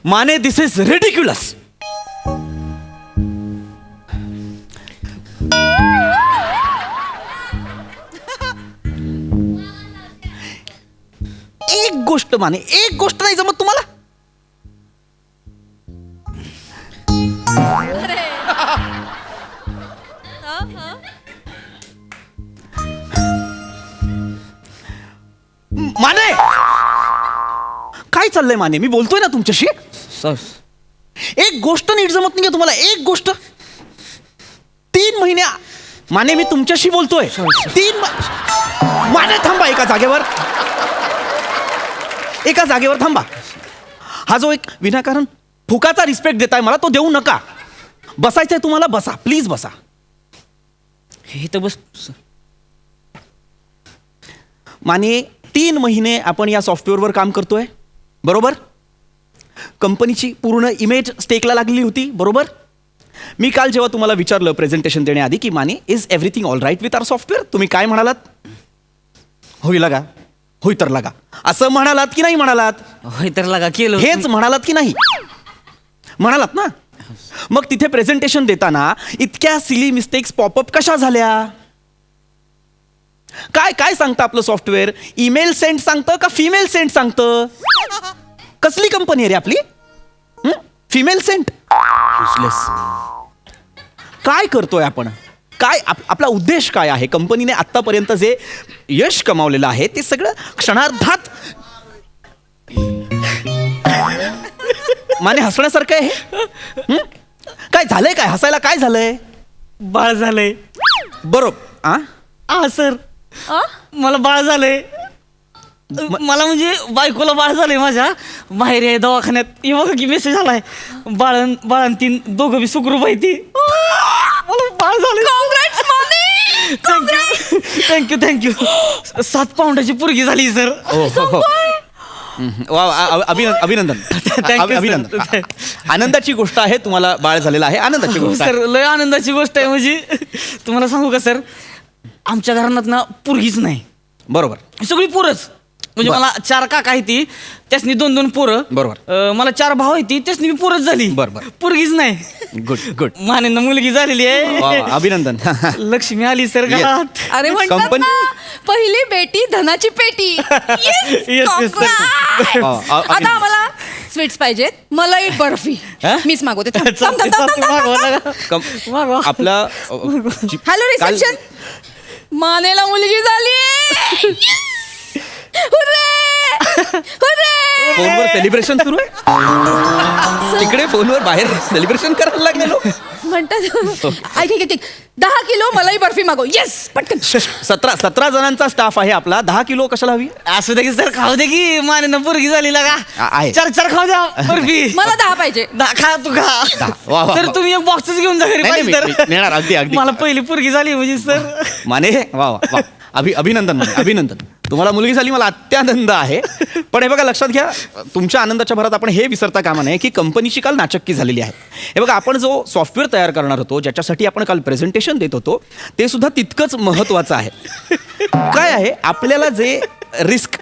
Mane this is ridiculous. एक गोष्ट माने, एक गोष्ट नाही जमत तुम्हाला. माने काय चाललंय माने, मी बोलतोय ना तुमच्याशी. एक गोष्ट नीट जमत नाही तुम्हाला, एक गोष्ट. 3 महिने माने मी तुमच्याशी बोलतोय. माने थांबा एका जागेवर, एका जागेवर थांबा. हा जो एक विनाकारण फुकाचा रिस्पेक्ट देताय मला, तो देऊ नका. बसायचंय तुम्हाला, बसा प्लीज बसा. हे तर बस. माने 3 महिने आपण या सॉफ्टवेअरवर काम करतोय, बरोबर. कंपनीची पूर्ण इमेज स्टेकला लागलेली होती, बरोबर. मी काल जेव्हा तुम्हाला विचारलं प्रेझेंटेशन देण्याआधी की माने is everything all right with our software, तुम्ही काय म्हणालात? होई लागा, होई तर लागा असं म्हणालात की नाही म्हणालात? होय तर लागा केलं. हेच म्हणालात की नाही? म्हणालात ना. मग तिथे प्रेझेंटेशन देताना इतक्या सिली मिस्टेक्स पॉपअप कशा झाल्या? काय काय सांगतं आपलं सॉफ्टवेअर? ईमेल सेंड सांगतं का फिमेल सेंड सांगतं? कसली कंपनी आहे रे आपली? फिमेल सेंट. काय करतोय आपण? काय आपला उद्देश काय आहे? कंपनीने आतापर्यंत जे यश कमावलेलं आहे ते सगळं क्षणार्धात. माने हसण्यासारखं आहे. काय झालंय? काय हसायला काय झालंय? बाळ झालंय. बरोबर. हा सर, मला बाळ झालंय. मला म्हणजे बायकोला बाळ झालंय माझ्या. बाहेर आहे दवाखान्यात. हे बघा की मेसेज आलाय. बाळन 3 दोघं बी सुखरूप आहे ती. मला बाळ झालंय. Thank you thank you. 7 पाऊंडाची पोरगी झाली सर. अभिनंदन. अभिनंदन. आनंदाची गोष्ट आहे, तुम्हाला बाळ झालेलं आहे. आनंदाची गोष्ट सर, लय आनंदाची गोष्ट आहे. म्हणजे तुम्हाला सांगू का सर, आमच्या घरात ना पोरगीच नाही. बरोबर. सगळी पोरच. म्हणजे मला 4 काका आहे ती, त्यासनी 2-2 पोरं. बरोबर. मला 4 भाऊ आहे ती, त्यासनी पोरच झाली. बरोबर. पोरगीच नाही. Good good. मानेंना मुलगी झालेली आहे. अभिनंदन. लक्ष्मी आली सर घरात. अरे म्हणतात ना, पहिली बेटी धनाची पेटी. Yes, sir. आता आम्हाला स्वीट्स पाहिजेत. मलाई बर्फी मीच मागवते. आपला हॅलो रिसेप्शन, मानेला मुलगी झाली. फोनवर सेलिब्रेशन सुरू आहे. तिकडे फोनवर बाहेर सेलिब्रेशन करायला लागले लोक. म्हणतात ऐक 10 किलो मलाई बर्फी मागव. येस पटकन. 17 जणांचा स्टाफ आहे आपला. 10 किलो कशाला हवी? असू दे की सर, खाऊ दे की. मानेनं पोरगी झाली लागा. आहे. 4 खाऊ द्या बर्फी. मला 10 पाहिजे. खा तू खा. सर तुम्ही एक बॉक्सच घेऊन जा घरी पाहिजे तर. नेणार. अगदी अगदी. मला पहिली पोरगी झाली म्हणजे सर. माने वा वा. अभिनंदन माने, अभिनंदन. तुम्हाला मुलगी झाली, मला अत्यानंद आहे. पण हे बघा, लक्षात घ्या, तुमच्या आनंदाच्या भरात आपण हे विसरता कामा नये की कंपनीची काल नाचक्की झालेली आहे. हे बघा, आपण जो सॉफ्टवेअर तयार करणार होतो, ज्याच्यासाठी आपण काल प्रेझेंटेशन देत होतो, ते सुद्धा तितकंच महत्वाचं आहे. काय आहे, आपल्याला जे रिस्क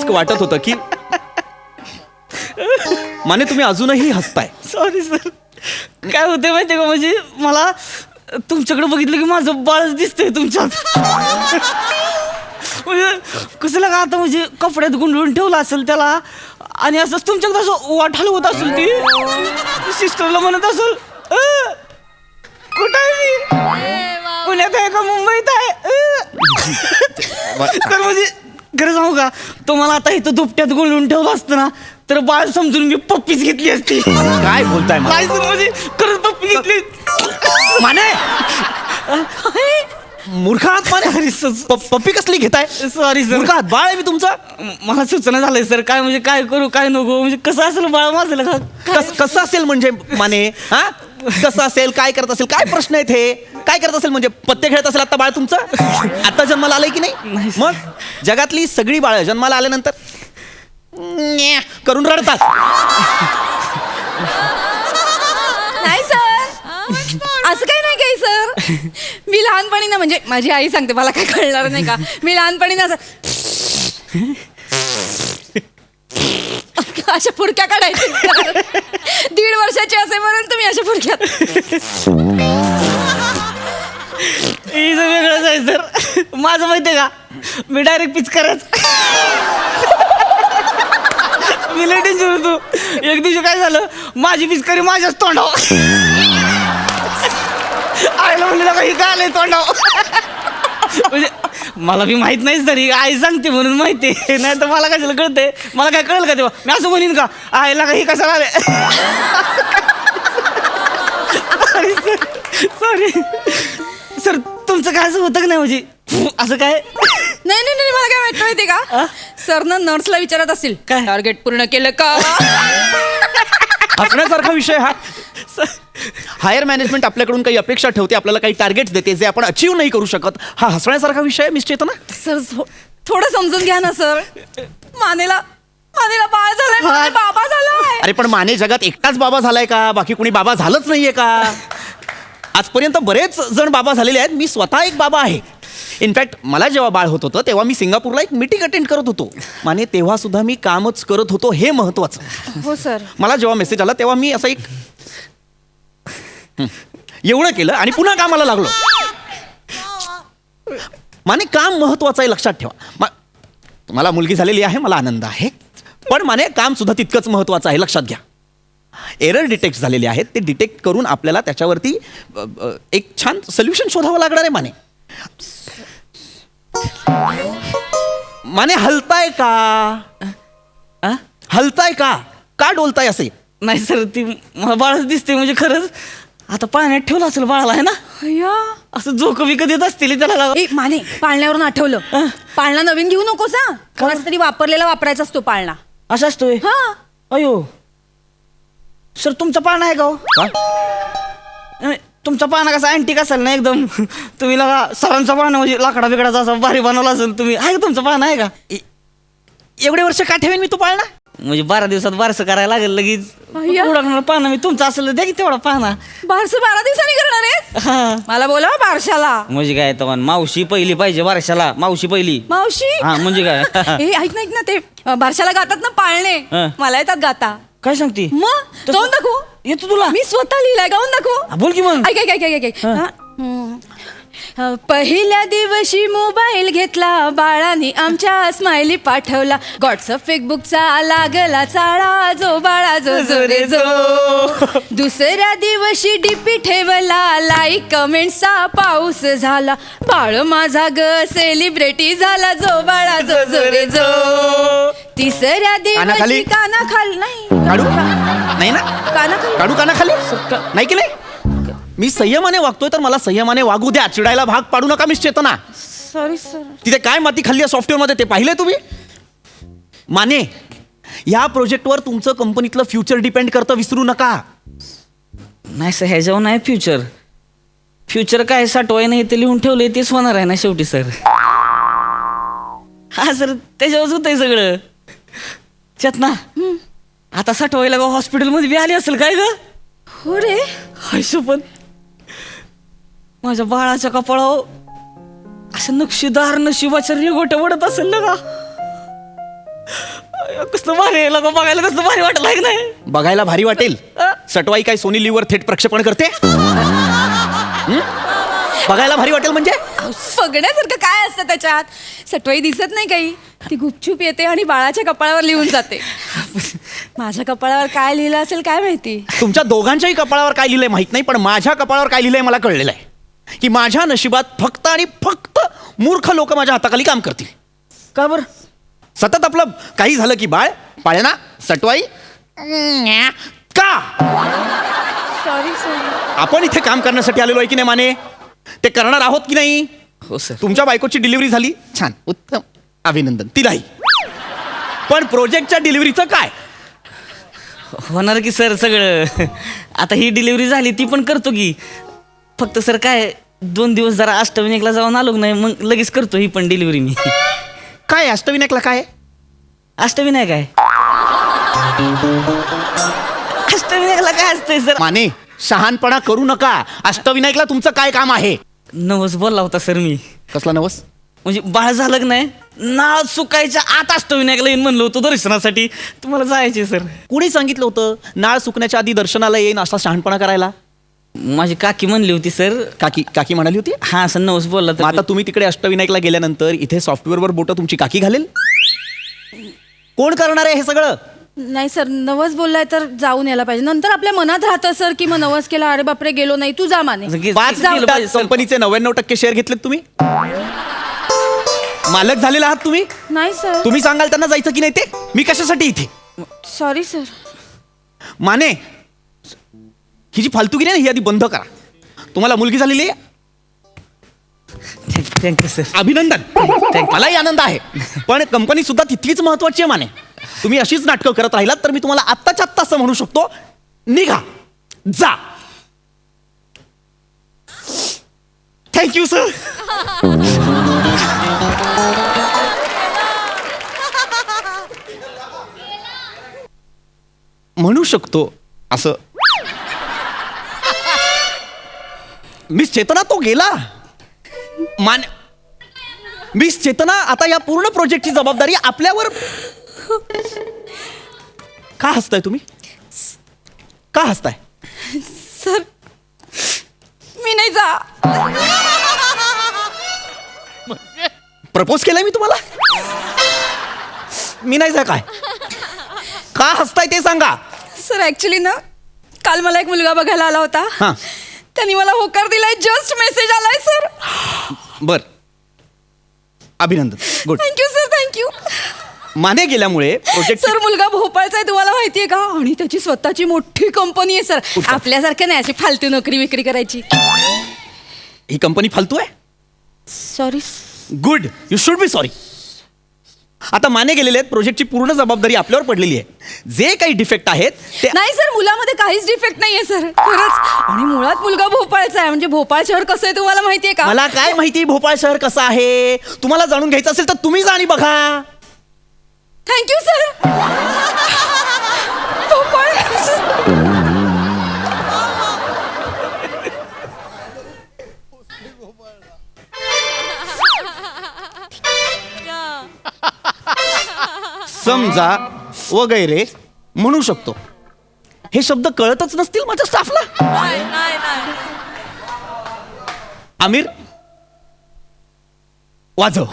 वाटत होतं की माने तुम्ही अजूनही हसताय. Sorry sir. काय होते माहितीये का, म्हणजे मला तुमच्याकडे बघितलं की माझं बाळच दिसतंय तुमच्यात. म्हणजे कसं लागा आता, म्हणजे कपड्यात गुंडळून ठेवलं असेल त्याला, आणि असंच तुमच्याकडे असं वाट हलवत असेल ती. सिस्टरला म्हणत असेल, कुठं आहे मी? पुण्यात आहे का मुंबईत आहे? तर म्हणजे खरं सांगू का, तो मला आता इथं दुपट्यात गुंडळून ठेवलं असतं ना, तर बाळ समजून मी पप्पीच घेतली असती. काय बोलताय? म्हणजे खरंच पप्पी घेतली. माने मूर्खात. माने पप्पी कसली घेताय? Sorry sir. मूर्खात. बाळ आहे मी तुमचा. मला सूचना झालंय सर, काय म्हणजे काय करू काय नको, म्हणजे कसं असेल बाळ माझं? कसं असेल म्हणजे माने? हा, कसं असेल? काय करत असेल? काय प्रश्न आहेत हे? काय करत असेल म्हणजे? पत्ते खेळत असेल आता बाळ तुमचं? आता जन्माला आलंय की नाही? मग जगातली सगळी बाळ जन्माला आल्यानंतर करून रडतात. नाही सर, असं काही नाही काही सर. मी लहानपणी ना, म्हणजे माझी आई सांगते, मला काय कळणार नाही का, मी लहानपणी ना असं अशा फुडक्या काढायच्या सर. 1.5 वर्षाची असेपर्यंत तुम्ही अशा फुडक्यात. हिचं वेगळंच आहे सर. माझं माहितीये का, मी डायरेक्ट पिच करायचं. मी लय डेंजर होतो. एक दिवशी काय झालं, माझी पिचकारी माझ्याच तोंडावर. आईला म्हणलं काही काय आलंय तोंडावर. म्हणजे मला बी माहित नाही तरी आई सांगते म्हणून माहिती, नाही तर मला कशाला कळतंय. मला काय कळलं का तेव्हा, मी असं म्हणीन का आईला काही कशाला आले. सॉरी सर, तुमचं काय असं होतं का नाही म्हणजे असं काय? नाही नाही नाही, मला काय वाटतं माहितीये का, सरनं नर्सला विचारत असतील काय? टार्गेट पूर्ण केलं का. हसण्यासारखा विषय हा. हायर मॅनेजमेंट आपल्याकडून काही अपेक्षा ठेवते, आपल्याला काही टार्गेट्स देते जे आपण अचीव नाही करू शकत. हा हसण्यासारखा विषय आहे मिस चेतना. सर थोडं समजून घ्या ना सर. मानेला बाळ झालंय, माने बाबा झालाय. अरे पण माने जगात एकटाच बाबा झालाय का? बाकी कोणी बाबा झालंच नाहीये का? आजपर्यंत बरेच जण बाबा झालेले आहेत. मी स्वतः एक बाबा आहे. इनफॅक्ट मला जेव्हा बाळ होत होतं तेव्हा मी सिंगापूरला एक मीटिंग अटेंड करत होतो. माने तेव्हा सुद्धा मी कामच करत होतो, हे महत्वाचं. हो सर. मला जेव्हा मेसेज आला तेव्हा मी असं एक एवढं केलं आणि पुन्हा कामाला लागलो. माने काम महत्वाचं आहे, लक्षात ठेवा. मला मुलगी झालेली आहे, मला आनंद आहे. पण माने काम सुद्धा तितकंच महत्वाचं आहे, लक्षात घ्या. एरर डिटेक्ट झालेले आहेत, ते डिटेक्ट करून आपल्याला त्याच्यावरती एक छान सोल्युशन शोधावं लागणार आहे. माने हलताय का? हलताय का डोलताय असे? नाही सर, ती मला बाळच दिसते म्हणजे खरंच. आता पाण्यात ठेवलं असेल बाळाला, आहे ना. अय्या. असं झोक विकत येत असतील त्याला. ए माने, पाळण्यावरून आठवलं, पाळणा नवीन घेऊ नकोस हा. कोणाच तरी वापरलेला वापरायचा असतो पाळणा. असं असतोय? हा. अयो सर, तुमचा पाळणा आहे का हो? नाही, तुमचा पाळणा कसा अँटिक असेल ना एकदम. तुम्ही लगा सरांचा पाळणा म्हणजे लाकडा बिकडाचा असा भारी बनवला असेल तुम्ही. आहे का तुमचा पाळणा, आहे का? एवढे वर्ष का ठेवेन मी तो पाळणा? म्हणजे 12 दिवसात बारसं करायला लागेल लगेच. अय्या. उडकणार पाळणा मी तुमचा असेल तर द्या की तेवढा पाळणा. बारसं 12 दिवसांनी करणार आहेस? हा. मला बोला बारशाला. म्हणजे काय तर मावशी पहिली पाहिजे बारशाला. मावशी पहिली. मावशी. हा म्हणजे काय? ए ऐक ना ते बारशाला गातात ना पाळणे, हा. मला येतात गाता. काय सांगते? मग गाऊन दाखवू? येतो तुला? मी स्वतः लिहिलाय, गाऊन दाखवू? हा, बोल की मग. ऐक ऐक ऐक ऐक ऐक. हा. पहिल्या दिवशी मोबाईल घेतला, बाळाने आमच्या स्माइली पाठवला. व्हॉट्सअप फेसबुकचा लागला चाळा, जो बाळा जो जो रे जो. दुसऱ्या दिवशी डीपी ठेवला, लाईक कमेंटचा पाऊस झाला. बाळ माझा ग सेलिब्रिटी झाला, जो बाळा जो जो रे जो. तिसऱ्या कानाखाली? दिवशी कानाखाली नाही, काढू नाही ना? कानाखाली काढू कानाखाली? नाही की नाही? मी संयमाने वागतोय तर मला संयमाने वागू द्या. चिडायला भाग पाडू नका मिस चेतना. Sorry sir. तिथे काय माती खाल्ली आहे सॉफ्टवेअर मध्ये ते पाहिले तुम्ही? माने, या प्रोजेक्टवर तुमचं कंपनीतलं फ्युचर डिपेंड करतं, विसरू नका. नाही सर, ह्याच्यावर नाही फ्युचर. फ्युचर काय साठवाय नाही ते लिहून ठेवलंय तेच होणार आहे ना शेवटी सर. हा सर, त्याच्यावरच होतंय सगळं. चेतना, आता साठवायला का हॉस्पिटलमध्ये बी आली असेल काय ग? हो रे. हाय सोबत माझ्या बाळाच्या कपाळावर असं नक्षीदार नशिबाच्या रेगोट्या वडत असेल ना का. कसं भारी आहे का, बघायला कसं भारी वाटलं आहे नाही? बघायला भारी वाटेल. सटवाई काय सोनी लिव्हवर थेट प्रक्षेपण करते? बघायला भारी वाटेल म्हणजे बघण्यासारखं काय असतं त्याच्यात? सटवाई दिसत नाही काही, ती गुपचूप येते आणि बाळाच्या कपाळावर लिहून जाते. माझ्या कपाळावर काय लिहिलं असेल काय माहिती. तुमच्या दोघांच्याही कपाळावर काय लिहिलंय माहित नाही, पण माझ्या कपाळावर काय लिहिलंय मला कळलेलं आहे. की माझ्या नशिबात फक्त आणि फक्त मूर्ख लोक माझ्या हाताखाली काम करतील. का बरं? सतत आपलं काही झालं की बाळ पाळणा सटवाई का. Sorry sorry. आपण इथे काम करण्यासाठी आलेलो आहे की नाही माने? ते करणार आहोत की नाही? हो सर. तुमच्या बायकोची डिलिव्हरी झाली, छान, उत्तम, अभिनंदन, तिलाही. पण प्रोजेक्टच्या डिलिव्हरीचं काय? होणार की सर सगळं. आता ही डिलिव्हरी झाली ती पण करतो की. फक्त सर काय 2 दिवस जरा अष्टविनायकला जाऊन आलो नाही, मग लगेच करतो ही पण डिलिव्हरी मी. काय अष्टविनायकला काय? अष्टविनायक आहे. अष्टविनायकला काय असतंय सर? माने, शहाणपणा करू नका. अष्टविनायकला तुमचं काय काम आहे? नवस बोलला होता सर मी. कसला नवस? म्हणजे बाळ झालं की नाही नाळ सुकायच्या आत अष्टविनायकला येईन म्हणलं होतं दर्शनासाठी. तुम्हाला जायचे सर. कुणी सांगितलं होतं नाळ सुकण्याच्या आधी दर्शनाला येईन असा शहाणपणा करायला? माझी काकी म्हणली होती सर. काकी काकी म्हणाली होती? हा असं नवस बोलला मग तर आता तुम्ही तिकडे अष्टविनायकला गेल्यानंतर इथे सॉफ्टवेअरवर बोट तुमची काकी घालेल? कोण करणार आहे हे सगळं? नाही सर, नवस बोललाय तर जाऊन यायला पाहिजे. नंतर आपल्या मनात राहतं सर की मग नवस केला, अरे बापरे गेलो नाही, तू जा माने. 5 केलं पाहिजे, सर. कंपनीचे 99% शेअर घेतलेत तुम्ही? मालक झालेला आहात तुम्ही? नाही सर. तुम्ही सांगाल त्यांना जायचं की नाही ते? मी कशासाठी इथे? Sorry sir. माने, ही जी फालतूगिरी आहे ना, ही आधी बंद करा. तुम्हाला मुलगी झालेली आहे? Thank you sir. अभिनंदन. मलाही आनंद आहे, पण कंपनी सुद्धा तितकीच महत्वाची आहे माने. तुम्ही अशीच नाटकं करत राहिलात तर मी तुम्हाला आत्ताच्या आत्ता असं म्हणू शकतो, निघा, जा. Thank you sir. म्हणू शकतो असं. मिस चेतना तो गेला. मिस चेतना, आता या पूर्ण प्रोजेक्टची जबाबदारी आपल्यावर. का हसताय तुम्ही? का हसताय? सर मी नाही जा. प्रपोज केलंय मी तुम्हाला? मी नाही जा काय? का हसताय ते सांगा. सर ऍक्च्युली ना काल मला एक मुलगा बघायला आला होता. हा. त्यांनी मला होकार दिलाय. जस्ट मेसेज आलाय सर. बर, अभिनंदन. Good. Thank you sir, thank you. Mane गेल्यामुळे प्रोजेक्ट. सर मुलगा भोपाळचा आहे, तुम्हाला माहितीये का? आणि त्याची स्वतःची मोठी कंपनी आहे सर. आपल्यासारखं नाही अशी फालतू नोकरी विक्री करायची. ही कंपनी फालतू आहे? Sorry. Good, you should be sorry. आता माने गेलेले आहेत, प्रोजेक्टची पूर्ण जबाबदारी आपल्यावर पडलेली आहे. जे काही डिफेक्ट आहेत ते. नाही सर, मुलामध्ये काहीच डिफेक्ट नाहीये सर, खरंच. आणि मुळात मुलगा भोपाळचा आहे. म्हणजे भोपाळ शहर कसं आहे तुम्हाला माहितीये का? मला काय माहिती भोपाळ शहर कसं आहे? तुम्हाला जाणून घ्यायचं असेल तर तुम्ही जा आणि बघा. Thank you sir. भोपाळ. समजा वगैरे म्हणू शकतो. हे शब्द कळतच नसतील माझ्या स्टाफला? आमिर, वाजव.